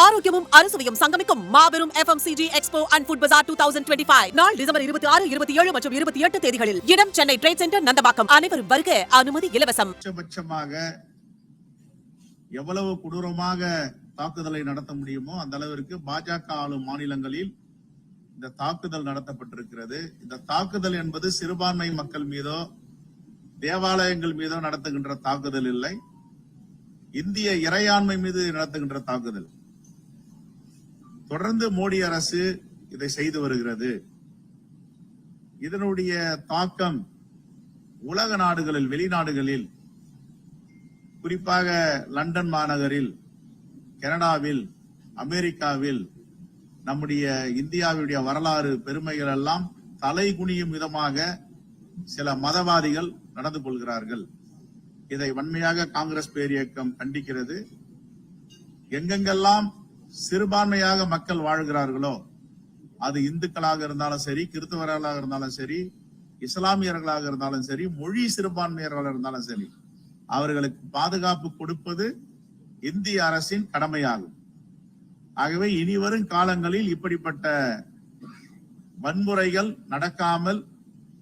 ஆரோக்கியமும் அறுசுவையும் சங்கமிக்கும் மாபெரும் FMCG எக்ஸ்போ அண்ட் ஃபுட் பஜார் 2025 நாள் டிசம்பர் 26, 27 மற்றும் 28 தேதிகளில். இடம் சென்னை ட்ரேட் சென்டர், நந்தபாக்கம். அனைவரும் வருக. அனுமதி இலவசம். உச்சபட்சமாக எவ்வளவு கொடூரமாக தாக்குதலை நடத்த முடியுமோ அந்த அளவிற்கு பாஜக ஆளும் மாநிலங்களில் இந்த தாக்குதல் நடத்தப்பட்டிருக்கிறது. இந்த தாக்குதல் என்பது சிறுபான்மை மக்கள் மீதோ தேவாலயங்கள் மீதோ நடத்துகின்ற தாக்குதல் இல்லை, இந்திய இறையாண்மை மீது நடத்துகின்ற தாக்குதல். தொடர்ந்து மோடி அரசு இதை செய்து வருகிறது. இதனுடைய தாக்கம் உலக நாடுகளில், வெளிநாடுகளில், குறிப்பாக லண்டன் மாநகரில், கனடாவில், அமெரிக்காவில் நம்முடைய இந்தியாவுடைய வரலாறு பெருமைகள் எல்லாம் தலை குனியும் விதமாக சில மதவாதிகள் நடந்து கொள்கிறார்கள். இதை வன்மையாக காங்கிரஸ் பேரியக்கம் கண்டிக்கிறது. எங்கெங்கெல்லாம் சிறுபான்மையாக மக்கள் வாழ்கிறார்களோ, அது இந்துக்களாக இருந்தாலும் சரி, கிறிஸ்தவர்களாக இருந்தாலும் சரி, இஸ்லாமியர்களாக இருந்தாலும் சரி, மொழி சிறுபான்மையர்களாக இருந்தாலும் சரி, அவர்களுக்கு பாதுகாப்பு கொடுப்பது இந்திய அரசின் கடமையாகும். ஆகவே இனிவரும் காலங்களில் இப்படிப்பட்ட வன்முறைகள் நடக்காமல்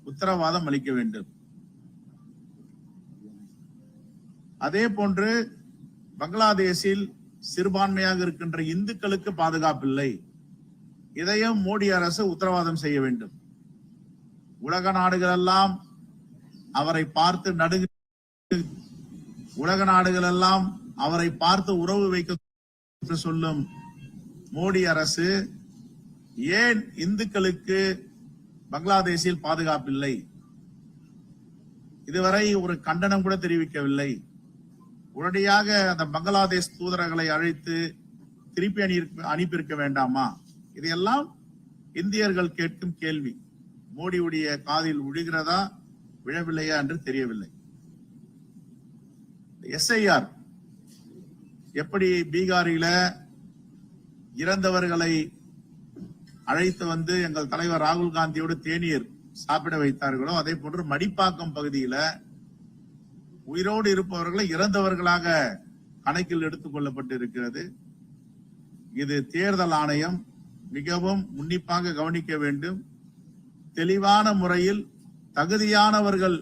உத்தரவாதம் அளிக்க வேண்டும். அதே போன்று பங்களாதேஷில் சிறுபான்மையாக இருக்கின்ற இந்துக்களுக்கு பாதுகாப்பில்லை. இதையும் மோடி அரசு உத்தரவாதம் செய்ய வேண்டும். உலக நாடுகள் எல்லாம் அவரை பார்த்து உலக நாடுகள் எல்லாம் அவரை பார்த்து உறவு வைக்க சொல்லும் மோடி அரசு ஏன் இந்துக்களுக்கு பங்களாதேஷில் பாதுகாப்பில்லை? இதுவரை ஒரு கண்டனம் கூட தெரிவிக்கவில்லை. உடனடியாக அந்த பங்களாதேஷ் தூதரர்களை அழைத்து திருப்பி அனுப்பியிருக்க வேண்டாமா? இதையெல்லாம் இந்தியர்கள் கேட்கும் கேள்வி. மோடியுடைய காதில் விழுகிறதா விழவில்லையா என்று தெரியவில்லை. SIR எப்படி பீகாரில இறந்தவர்களை அழைத்து வந்து எங்கள் தலைவர் ராகுல் காந்தியோடு தேநீர் சாப்பிட வைத்தார்களோ, அதே போன்று மடிப்பாக்கம் பகுதியில உயிரோடு இருப்பவர்களை இறந்தவர்களாக கணக்கில் எடுத்துக் கொள்ளப்பட்டு இருக்கிறது. இது தேர்தல் ஆணையம் மிகவும் உன்னிப்பாக கவனிக்க வேண்டும். தெளிவான முறையில் தகுதியானவர்கள்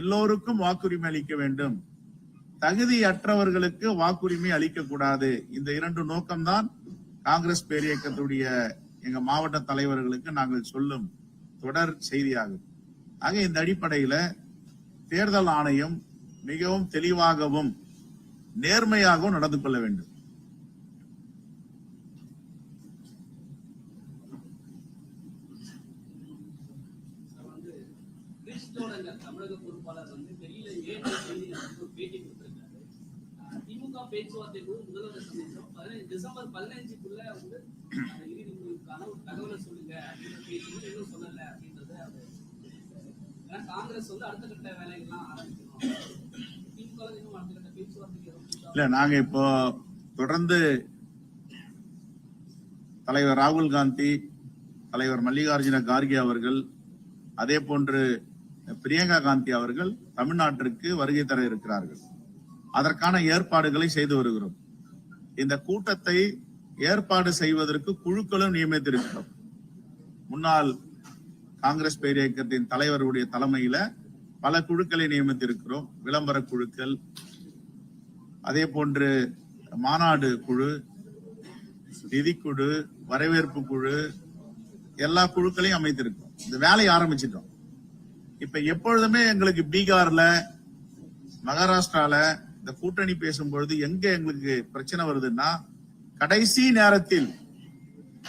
எல்லோருக்கும் வாக்குரிமை அளிக்க வேண்டும், தகுதியற்றவர்களுக்கு வாக்குரிமை அளிக்க கூடாது. இந்த இரண்டு நோக்கம்தான் காங்கிரஸ் பேரியக்கத்துடைய எங்க மாவட்ட தலைவர்களுக்கு நாங்கள் சொல்லும் தொடர் செய்தியாகும். ஆக இந்த அடிப்படையில தேர்தல் ஆணையம் மிகவும் தெளிவாகவும் நேர்மையாகவும் நடந்து கொள்ள வேண்டும். தமிழக பொறுப்பாளர் திமுக பேச்சுவார்த்தை முதல்வர் சந்திச்சோம். டிசம்பர் 15க்குள்ள தகவலை சொல்லுங்க அப்படின்னு சொல்லல அப்படின்றத காங்கிரஸ் அடுத்த கட்ட வேலைகள்லாம் ஆரம்பிக்கணும். திமுக அடுத்த கட்ட பேச்சுவார்த்தைக்கு இல்ல, நாங்க இப்போ தொடர்ந்து தலைவர் ராகுல் காந்தி, தலைவர் மல்லிகார்ஜுன கார்கே அவர்கள், அதே போன்று பிரியங்கா காந்தி அவர்கள் தமிழ்நாட்டிற்கு வருகை தர இருக்கிறார்கள். அதற்கான ஏற்பாடுகளை செய்து வருகிறோம். இந்த கூட்டத்தை ஏற்பாடு செய்வதற்கு குழுக்களும் நியமித்திருக்கிறோம். முன்னாள் காங்கிரஸ் பேரியக்கத்தின் தலைவருடைய தலைமையில பல குழுக்களை நியமித்திருக்கிறோம். விளம்பர குழுக்கள், அதே போன்று மாநாடு குழு, நிதிக்குழு, வரவேற்பு குழு, எல்லா குழுக்களையும் அமைத்திருக்கிறோம். இந்த வேலையை ஆரம்பிச்சிட்டோம். இப்ப எப்பொழுதுமே எங்களுக்கு பீகார்ல, மகாராஷ்டிரால இந்த கூட்டணி பேசும்பொழுது எங்க எங்களுக்கு பிரச்சனை வருதுன்னா, கடைசி நேரத்தில்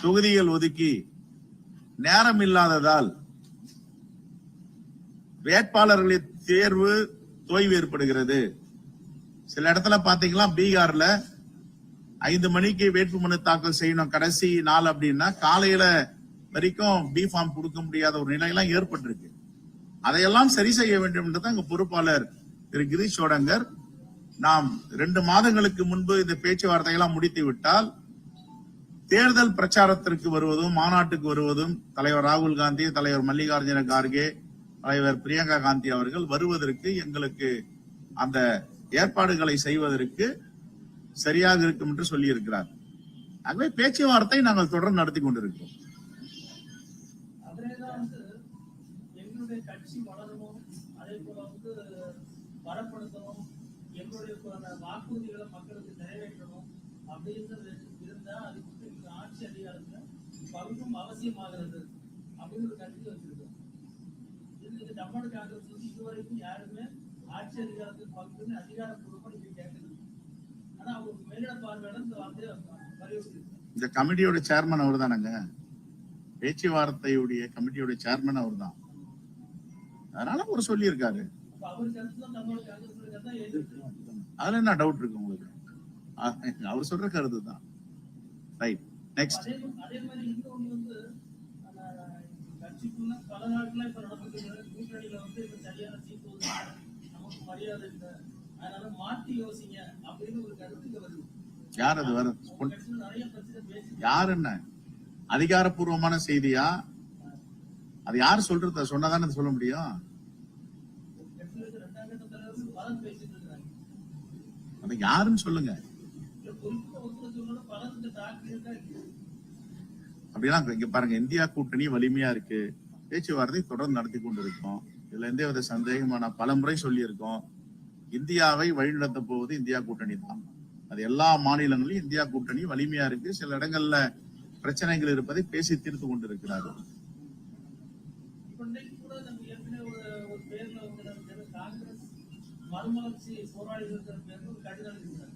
தொகுதிகள் ஒதுக்கி நேரம் இல்லாததால் வேட்பாளர்களின் தேர்வு தொய்வு ஏற்படுகிறது. சில இடத்துல பாத்தீங்கன்னா பீகார்ல 5 மணிக்கு வேட்புமனு தாக்கல் செய்யணும் கடைசி நாள் அப்படின்னா காலையில வரைக்கும் பி ஃபார்ம் கொடுக்க முடியாத ஒரு நிலையெல்லாம் ஏற்பட்டிருக்கு. அதையெல்லாம் சரி செய்ய வேண்டும் என்றுதான் எங்க பொறுப்பாளர் திரு கிரீஷ் சோடங்கர், நாம் 2 மாதங்களுக்கு முன்பு இந்த பேச்சுவார்த்தையெல்லாம் முடித்து விட்டால் தேர்தல் பிரச்சாரத்திற்கு வருவதும் மாநாட்டுக்கு வருவதும் தலைவர் ராகுல் காந்தி, தலைவர் மல்லிகார்ஜுன கார்கே, தலைவர் பிரியங்கா காந்தி அவர்கள் வருவதற்கு எங்களுக்கு அந்த ஏற்பாடுகளை செய்வதற்கு சரியாக இருக்கும் என்று சொல்லி இருக்கிறார். ஆகவே பேச்சுவார்த்தை நாங்கள் தொடர்ந்து நடத்தி கொண்டிருக்கிறோம். அதிலேதான் எங்களுடைய கட்சி வளரணும், அதே போல வரப்படுத்தணும், எங்களுடைய வாக்குறுதிகளை மக்களுக்கு நிறைவேற்றணும் அப்படின்றது இருந்தா அதுக்கு ஆட்சி அதிகாரத்துல பங்கும் அவசியமாகிறது அப்படின்னு ஒரு கருத்து வச்சிருக்கோம். இது தமிழ்நாடு காங்கிரஸ் இதுவரைக்கும் யாருமே ஆட்சி அதிகாரத்துக்கு பங்குன்னு அதிகாரப்பூர்வமா நீங்க கேட்கணும். ஆனா அவங்க மேலிட பார்வையாளர் இந்த வார்த்தையை வலியுறுத்தி இந்த கமிட்டியோட சேர்மன் அவர் தானங்க, பேச்சுவார்த்தையுடைய கமிட்டியோட சேர்மன் அவர் தான். அதனால அவர் சொல்லி இருக்காரு. அதுல என்ன டவுட் இருக்கு உங்களுக்கு? அவர் சொல்ற கருத்து தான். Right, next. அதே மாதிரி இன்னொன்று கட்சிக்குள்ள பல நாட்களா இப்ப நடந்துட்டு கூட்டணியில இப்ப சரியான சீட்டு நமக்கு மரியாதை இல்லை, அதனால மாற்றி யோசிங்க அப்படின்னு ஒரு கருத்து வருது. யார் அது வரும்? யார்? என்ன அதிகாரப்பூர்வமான செய்தியா? அது யார் சொல்றது? சொன்னதானே சொல்ல முடியும். அது யாருன்னு சொல்லுங்க. அப்படிலாம் இங்க பாருங்க, இந்தியா கூட்டணி வலிமையா இருக்கு, பேச்சுவார்த்தை தொடர்ந்து நடத்தி கொண்டிருக்கோம். இதுல எந்த சந்தேகமா நான் பல முறை சொல்லி இருக்கோம். இந்தியாவை வழிநடத்த போவது இந்தியா கூட்டணி தான். அது எல்லா மாநிலங்களிலும் இந்தியா கூட்டணி வலிமையா இருக்கு. சில இடங்கள்ல பிரச்சனைகள் இருப்பதை பேசி தீர்த்து கொண்டிருக்கிறார்கள். மறுமலர்ச்சி போராளிகள் பேருக்கு ஒரு கடிதம் எழுதினார்.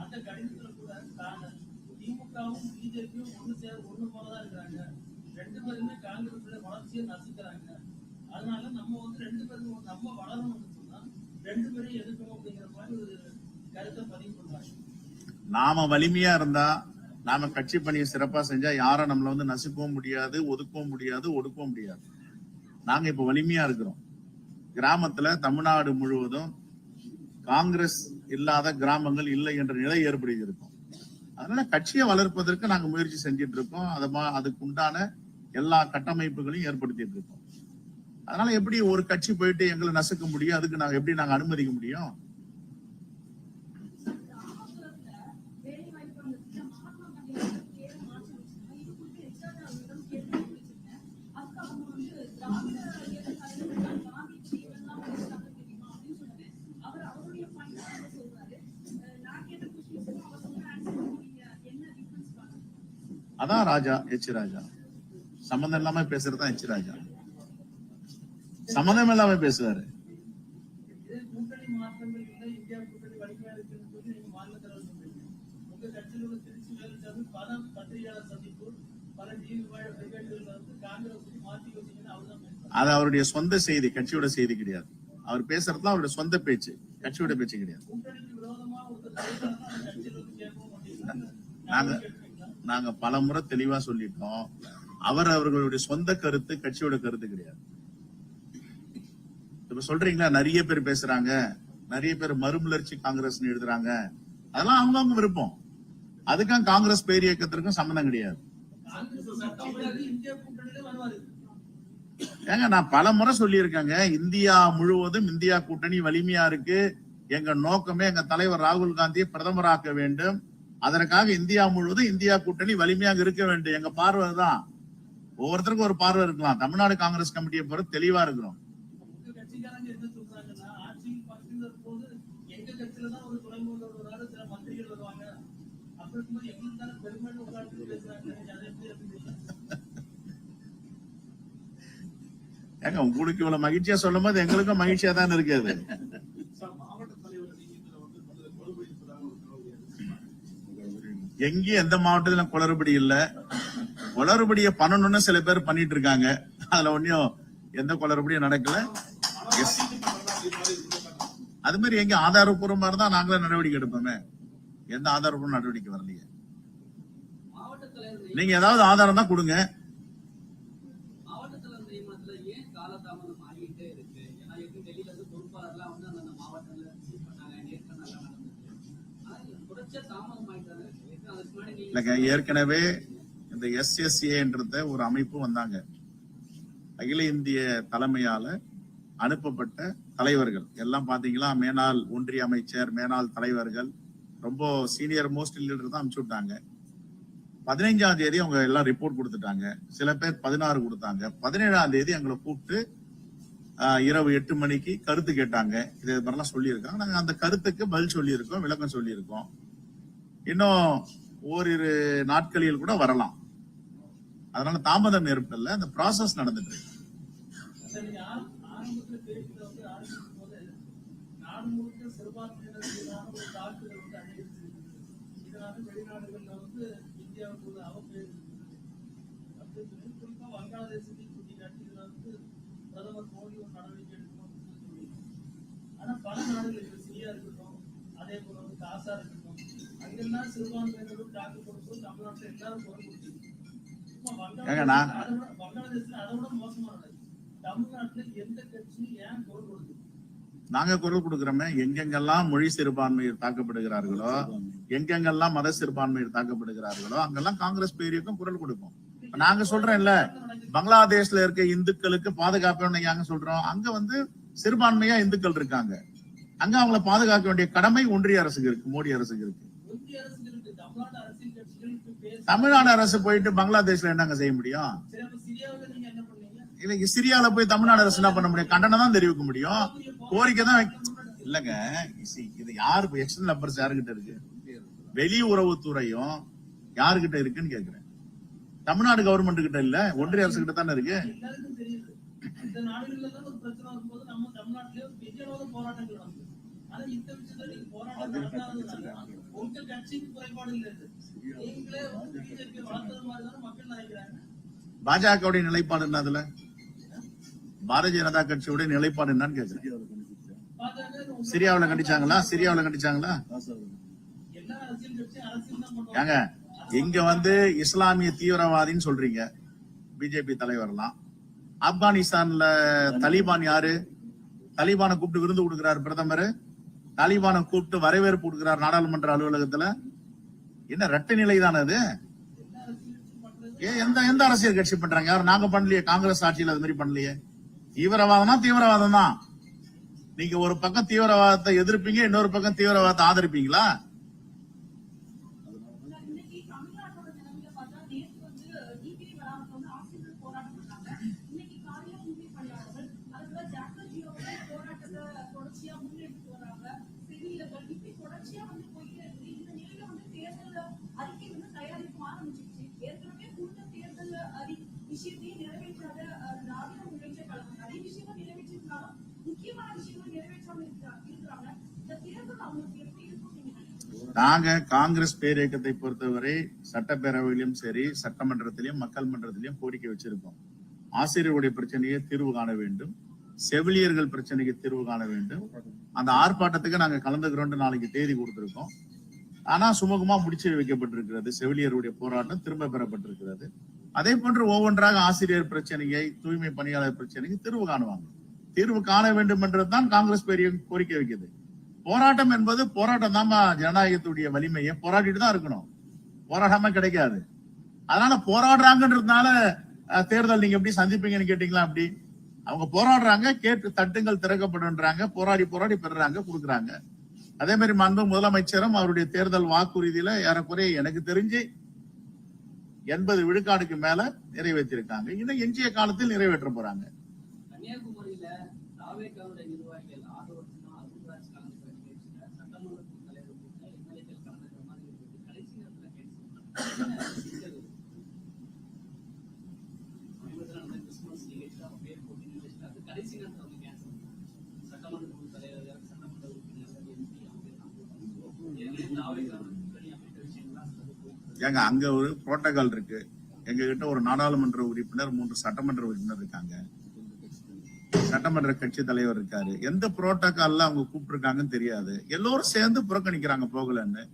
அந்த கடிதத்துல கூட திமுகவும் பிஜேபியும் ஒண்ணு போலதான் இருக்கிறாங்க, ரெண்டு பேருமே காங்கிரஸ் வளர்ச்சியை நசுக்கிறாங்க, அதனால நம்ம ரெண்டு பேரும் நம்ம வளரணும்னு சொன்னா ரெண்டு பேரையும் எதிர்க்கணும் அப்படிங்கிற மாதிரி ஒரு கருத்தை பதிவு பண்றாங்க. நாம வலிமையா இருந்தா, நாம கட்சி பணியை சிறப்பா செஞ்சா யாரும் நம்மள நசுக்கவும் முடியாது, ஒதுக்கவும் முடியாது, ஒடுக்கவும் முடியாது. நாங்க இப்ப வலிமையா இருக்கிறோம். கிராமத்துல தமிழ்நாடு முழுவதும் காங்கிரஸ் இல்லாத கிராமங்கள் இல்லை என்ற நிலை ஏற்படுத்தியிருக்கும். அதனால கட்சியை வளர்ப்பதற்கு நாங்க முயற்சி செஞ்சிட்டு இருக்கோம். அதுக்கு உண்டான எல்லா கட்டமைப்புகளையும் ஏற்படுத்திட்டு இருக்கோம். அதனால எப்படி ஒரு கட்சி போயிட்டு எங்களை நசுக்க முடியும்? அதுக்கு நாங்க எப்படி அனுமதிக்க முடியும்? அதான் ராஜா, எச் ராஜா. சம்பந்தம் இல்லாம பேசுறதா எச் ராஜா. சம்பந்தம் இல்லாம பேசுவாரு. கூட்டணி மாற்றங்கள் இல்லை, இந்தியா கூட்டணி வலிமையா இருக்குன்னு சொல்லி நீங்க மாநில தலைவர் சொல்றீங்க. உங்க கட்சியில் உள்ள திருச்சி வேலுச்சாமி பல பத்திரிகையாளர் சந்திப்பு, பல டிவி டிபேட்டுகள் காங்கிரஸ் மாற்றி யோசிக்கணும் அவர்தான் பேசுறாரு. அது அவருடைய சொந்த செய்தி, கட்சியோட செய்தி கிடையாது. அவர் பேசுறதுலாம் அவருடைய சொந்த பேச்சு, கட்சியோட பேச்சு கிடையாது. கூட்டணிக்கு விரோதமா ஒரு கட்சியில் கேட்கணும் நாங்க நாங்க பல முறை தெளிவா சொல்லிட்டோம். அவர்களுடைய சொந்த கருத்து, கட்சியோட கருத்து கிடையாது. இப்ப சொல்றீங்களா, நிறைய பேர் பேசுறாங்க, நிறைய பேர் மறுமலர்ச்சி காங்கிரஸ் எழுதுறாங்க, அதெல்லாம் அவங்கவுங்க விருப்பம். அதுக்கும் காங்கிரஸ் பேர் இயக்கத்திற்கும் சம்பந்தம் கிடையாது. ஏங்க, நான் பல முறை சொல்லி இருக்கேங்க, இந்தியா முழுவதும் இந்தியா கூட்டணி வலிமையா இருக்கு. எங்க நோக்கமே எங்க தலைவர் ராகுல் காந்தியை பிரதமராக்க வேண்டும். அதற்காக இந்தியா முழுவதும் இந்தியா கூட்டணி வலிமையாக இருக்க வேண்டும். எங்க பார்வை தான். ஒவ்வொருத்தருக்கும் ஒரு பார்வை இருக்கலாம். தமிழ்நாடு காங்கிரஸ் கமிட்டியை பொறுத்து தெளிவா இருக்கிறோம். ஏங்க, உங்களுக்கு இவ்வளவு மகிழ்ச்சியா சொல்லும் போது எங்களுக்கும் மகிழ்ச்சியா தான் இருக்குது. எங்கேயும் எந்த மாவட்டத்திலும் குளறுபடி இல்ல. குளறுபடியை பண்ணணும்னு சில பேர் பண்ணிட்டு இருக்காங்க. அதுல ஒன்னும் எந்த குளறுபடியும் நடக்கல. அது மாதிரி எங்க ஆதாரப்பூர்வமா இருந்தா நாங்களே நடவடிக்கை எடுப்போமே. எந்த ஆதாரப்பூர்வ நடவடிக்கை வரலையே. நீங்க ஏதாவது ஆதாரம் தான் கொடுங்க. ஏற்கனவே இந்த SSA ஒரு அமைப்பு வந்தாங்க. அகில இந்திய தலைமையால அனுப்பப்பட்ட தலைவர்கள் எல்லாம் பாத்தீங்களா, மேனாள் ஒன்றிய அமைச்சர், மேனாள் தலைவர்கள், ரொம்ப சீனியர் மோஸ்ட் லீடர் தான் அனுப்பிச்சு விட்டாங்க. 15ஆம் தேதி அவங்க எல்லாம் ரிப்போர்ட் கொடுத்துட்டாங்க. சில பேர் 16 கொடுத்தாங்க. 17ஆம் தேதி எங்களை கூப்பிட்டு இரவு 8 மணிக்கு கருத்து கேட்டாங்க. இது மாதிரிலாம் சொல்லியிருக்காங்க. நாங்க அந்த கருத்துக்கு பதில் சொல்லியிருக்கோம், விளக்கம் சொல்லியிருக்கோம். இன்னும் ஓரிரு நாட்களில் கூட வரலாம். அதனால தாமதம் ஏற்படல, அந்த ப்ராசஸ் நடந்துட்டு இருக்கு. ஆரம்பத்துல பேச்சுல வந்து ஆரம்பிக்கும் போது நாடு முழுக்க சிறுபான்மையினர் மீதான ஒரு தாக்குதல் வந்து அதிகரிச்சிருக்கு. இதனால வெளிநாடுகள்ல வந்து இந்தியாவுக்கு ஒரு அவப்பெயர் அப்படின்னு சொல்லி குறிப்பா வங்காளதேசத்தை சுட்டிக்காட்டி இதுல வந்து பிரதமர் மோடி ஒரு நடவடிக்கை எடுக்கணும் அப்படின்னு சொல்லியிருக்காங்க. ஆனா பல நாடுகள் இப்ப சிரியா இருக்கட்டும், அதே போல வந்து காசா இருக்கட்டும், அங்கெல்லாம் சிறுபான்மையினரும் தாக்கப்படும்போது தமிழ்நாட்டுல எல்லாரும் குரல் கொடுத்துருக்கு. வங்காளதேசத்துல அதை விட மோசமானது. தமிழ்நாட்டுல எந்த கட்சியும் ஏன் குரல் கொடுக்குது? நாங்க குரல் கொடுக்கிறோமே. எங்கெங்கெல்லாம் மொழி சிறுபான்மையர் தாக்கப்படுகிறார்களோ, எங்கெங்கெல்லாம் மத சிறுபான்மையர் தாக்கப்படுகிறார்களோ, அங்கெல்லாம் காங்கிரஸ் பேரியக்கம் குரல் கொடுக்கும். நாங்க சொல்றேன்ல, பங்களாதேஷ்ல இருக்க இந்துக்களுக்கு பாதுகாப்பு நாங்க சொல்றோம். அங்க வந்து சிறுபான்மையா இந்துக்கள் இருக்காங்க. அங்க அவங்களை பாதுகாக்க வேண்டிய கடமை ஒன்றிய அரசுக்கு இருக்கு, மோடி அரசுக்கு இருக்கு. தமிழ்நாடு அரசு போயிட்டு பங்களாதேஷ்ல என்னங்க செய்ய முடியும்? இல்ல, சிரியால போய் தமிழ்நாடு அரசு என்ன பண்ண முடியும்? கண்டனம் தான் தெரிவிக்க முடியும், கோரிக்கை தான் இல்லங்க. இது யாரு எக்ஸ்டர்னல் அஃபேர்ஸ் யாருகிட்ட இருக்கு? வெளியுறவுத்துறையும் யாருகிட்ட இருக்குன்னு கேக்குறேன். தமிழ்நாடு கவர்மெண்ட் கிட்ட இல்ல, ஒன்றிய அரசு கிட்ட தானே இருக்கு. பாஜகவுடைய நிலைப்பாடு என்ன? அதுல பாரதிய ஜனதா கட்சியுடைய நிலைப்பாடு என்னன்னு கேக்குறேன். சிரியாவுல கண்டிச்சாங்களா? ஏங்க, இங்க வந்து இஸ்லாமிய தீவிரவாதின்னு சொல்றீங்க பிஜேபி தலைவர்லாம். ஆப்கானிஸ்தான்ல தலிபான் யாரு? தலிபானை கூப்பிட்டு விருந்து கொடுக்கிறார் பிரதமர். தாலிபானை கூப்பிட்டு வரவேற்பு கொடுக்கிறார் நாடாளுமன்ற அலுவலகத்துல. என்ன ரெட்டை நிலை தானே அது? எந்த அரசியல் கட்சி பண்றாங்க? யாரும் நாங்க பண்ணலையே, காங்கிரஸ் ஆட்சியில் அது மாதிரி பண்ணலையே. தீவிரவாதம்னா தீவிரவாதம் தான். நீங்க ஒரு பக்கம் தீவிரவாதத்தை எதிர்ப்பீங்க, இன்னொரு பக்கம் தீவிரவாதத்தை ஆதரிப்பீங்களா? நாங்க காங்கிரஸ் பேரியக்கத்தை பொறுத்தவரை சட்டப்பேரவையிலும் சரி, சட்டமன்றத்திலும் மக்கள் மன்றத்திலும் கோரிக்கை வச்சிருக்கோம். ஆசிரியருடைய பிரச்சனையை தீர்வு காண வேண்டும், செவிலியர்கள் பிரச்சனைக்கு தீர்வு காண வேண்டும். அந்த ஆர்ப்பாட்டத்துக்கு நாங்க கலந்துக்கிறோம். நாளைக்கு தேதி கொடுத்திருக்கோம். ஆனா சுமூகமா முடிச்சு வைக்கப்பட்டிருக்கிறது. செவிலியருடைய போராட்டம் திரும்ப பெறப்பட்டிருக்கிறது. அதே போன்று ஒவ்வொன்றாக ஆசிரியர் பிரச்சனையை, தூய்மை பணியாளர் பிரச்சனைக்கு தீர்வு காணுவாங்க. தீர்வு காண வேண்டும் என்றுதான் காங்கிரஸ் பெரிய கோரிக்கை வைக்குது. போராட்டம் என்பது போராட்டம் தான் ஜனநாயகத்துடைய வலிமையை. போராடிட்டு தான் இருக்கணும், போராடாம கிடைக்காது. அதனால போராடுறாங்கன்றதுனால தேர்தல் நீங்க எப்படி சந்திப்பீங்கன்னு கேட்டீங்களா? அப்படி அவங்க போராடுறாங்க, கேட்டு தட்டுங்கள் திறக்கப்படுன்றாங்க, போராடி பெறுறாங்க, கொடுக்குறாங்க. அதே மாதிரி மாண்பு முதலமைச்சரும் அவருடைய தேர்தல் வாக்குறுதியில ஏறக்குறைய எனக்கு தெரிஞ்சு 80 விழுக்காடுக்கு மேல நிறைவேற்றிருக்காங்க. இன்னும் எஞ்சிய காலத்தில் நிறைவேற்ற போறாங்க. கன்னியாகுமரியில தாவேகாவுடைய நிர்வாகிகள் 6 வருஷமா அருண்ராஜ் கலந்து சட்டமன்ற தலைவர் எம்எல்ஏக்கள் கலந்துக்கிற மாதிரி இருக்கு. கடைசி நேரத்துல கிறிஸ்துமஸ் நிகழ்ச்சி அவங்க பேர் போட்டு நிகழ்ச்சி அது கடைசி நேரத்தில் அவங்க கேன்சல் சட்டமன்ற குழு தலைவர், சட்டமன்ற உறுப்பினர், எம்பி தாவேகாவுடைய விஷயங்கள்லாம் ஏங்க, அங்க ஒரு புரோட்டோகால் இருக்கு. எங்க கிட்ட ஒரு நாடாளுமன்ற உறுப்பினர், 3 சட்டமன்ற உறுப்பினர் இருக்காங்க, சட்டமன்ற கட்சி தலைவர் இருக்காரு. எந்த புரோட்டோகால்ல அவங்க கூப்பிட்டு இருக்காங்கன்னு தெரியாது. எல்லோரும் சேர்ந்து புறக்கணிக்கிறாங்க போகலன்னு.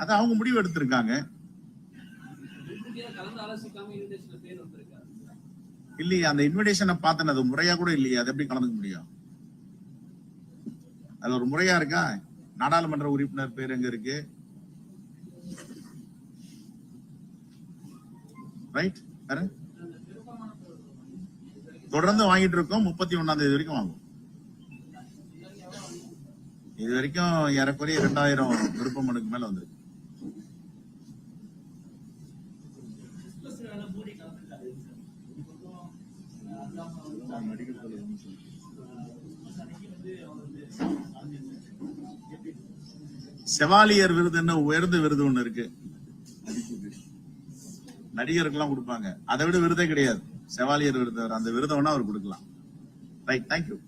அத அவங்க முடிவு எடுத்திருக்காங்க. இல்லையா, அந்த இன்விடேஷனை பார்த்தேன், அது முறையா கூட இல்லையா? அது எப்படி கலந்துக்க முடியும்? அது ஒரு முறையா இருக்கா? நாடாளுமன்ற உறுப்பினர் பேர் எங்க இருக்கு? ரைட், தொடர்ந்து வாங்கிட்டு இருக்கோம். 31ஆம் தேதி வரைக்கும் வாங்குவோம். இது வரைக்கும் ஏறக்குறைய 2000 விருப்ப மனுக்கு மேல வந்திருக்கு. இல்லாம வந்து அன்னைக்கு வந்து அவருக்கு செவாலியர் விருதுன்னு உயர்ந்த விருது ஒண்ணு இருக்கு, நடிகருக்கெல்லாம் கொடுப்பாங்க. அதை விட விருதே கிடையாது செவாலியர் விருது. அந்த விருதை வேணா அவர் கொடுக்கலாம். Right, thank you.